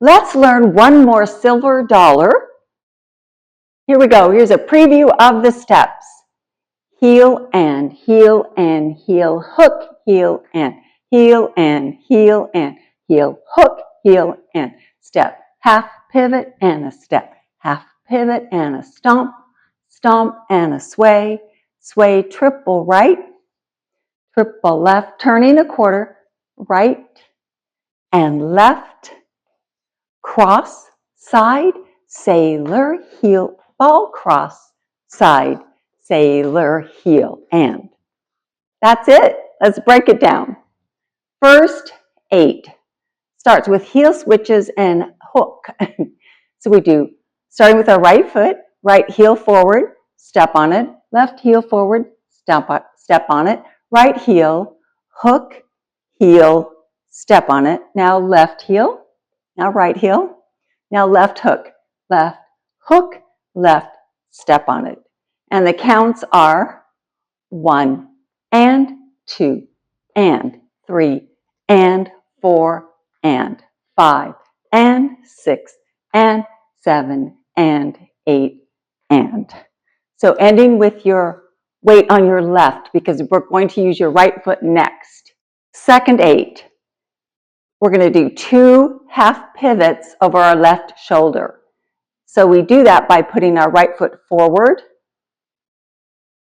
Let's learn one more silver dollar. Here we go. Here's a preview of the steps. Heel and heel and heel, hook, heel and heel and heel and heel, hook, heel and step. Half pivot and a step. Half pivot and a stomp, stomp and a sway. Sway triple right, triple left, turning a quarter, right and left. Cross, side, sailor, heel, ball, cross, side, sailor, heel, and. That's it. Let's break it down. First 8 starts with heel switches and hook. So we do, starting with our right foot, right heel forward, step on it, left heel forward, step on it, right heel, hook, heel, step on it. Now left heel, now right heel, now left hook, left hook, left, step on it. And the counts are 1 and 2 and 3 and 4 and 5 and 6 and 7 and 8 and. So ending with your weight on your left because we're going to use your right foot next. Second 8, we're going to do 2 half pivots over our left shoulder. So we do that by putting our right foot forward,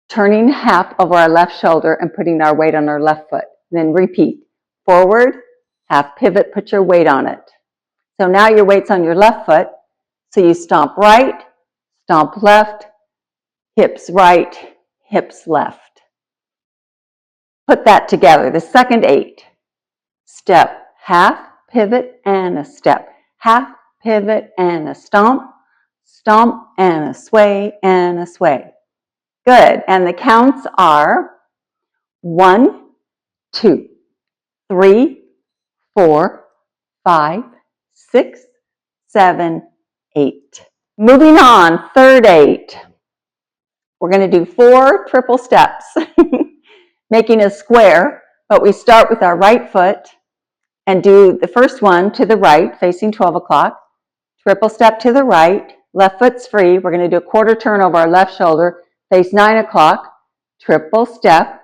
turning half over our left shoulder and putting our weight on our left foot. Then repeat. Forward, half pivot, put your weight on it. So now your weight's on your left foot. So you stomp right, stomp left, hips right, hips left. Put that together. The second 8. Step, half pivot and a step. Half pivot and a stomp, stomp and a sway and a sway. Good. And the counts are 1, 2, 3, 4, 5, 6, 7, 8. Moving on, third 8. We're going to do 4 triple steps, making a square, but we start with our right foot and do the first one to the right, facing 12 o'clock, triple step to the right, left foot's free. We're going to do a quarter turn over our left shoulder, face 9 o'clock, triple step,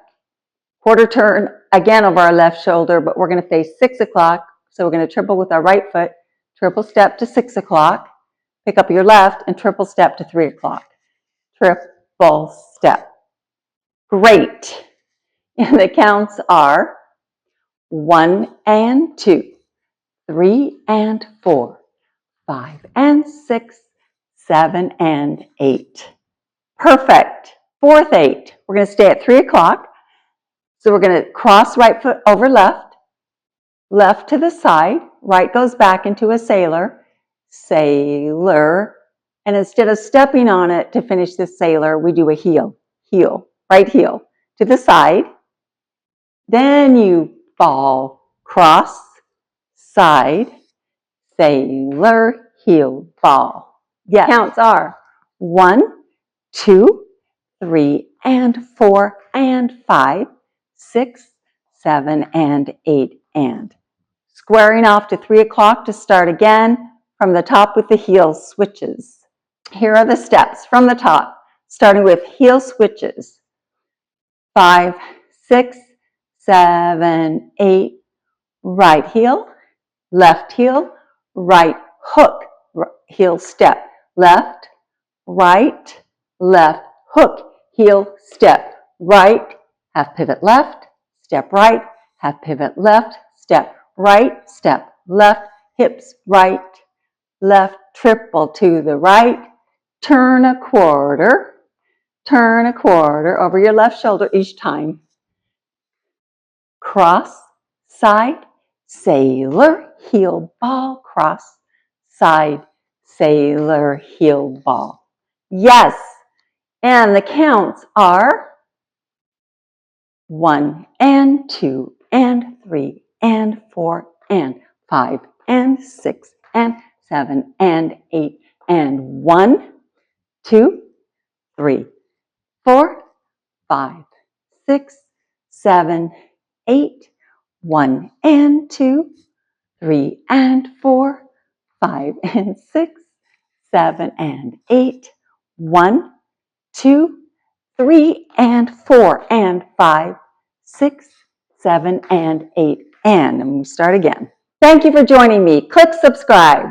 quarter turn again over our left shoulder, but we're going to face 6 o'clock. So we're going to triple with our right foot, triple step to 6 o'clock, pick up your left and triple step to 3 o'clock. Triple step. Great. And the counts are 1 and 2, 3 and 4, 5 and 6, 7 and 8. Perfect. Fourth 8. We're going to stay at 3 o'clock. So we're going to cross right foot over left, left to the side, right goes back into a sailor, sailor, and instead of stepping on it to finish the sailor, we do a heel, heel, right heel to the side. Then you ball, cross, side, sailor, heel, ball. Yes. Counts are 1, 2, 3 and 4 and 5, 6, 7 and 8 and. Squaring off to 3 o'clock to start again from the top with the heel switches. Here are the steps from the top, starting with heel switches. 5, 6, 7, 8, right heel, left heel, right hook, heel step, left, right, left, hook, heel, step, right, half pivot left, step right, half pivot left, step right, step left, hips right, left, triple to the right, turn a quarter over your left shoulder each time. Cross, side, sailor, heel, ball, cross, side, sailor, heel, ball. Yes, and the counts are 1 and 2 and 3 and 4 and 5 and 6 and 7 and 8 and 1, 2, 3, 4, 5, 6, 7, 8, 1 and 2, 3 and 4, 5 and 6, 7 and 8, 1, 2, 3 and 4 and 5, 6, 7 and 8, and we start again. Thank you for joining me. Click subscribe.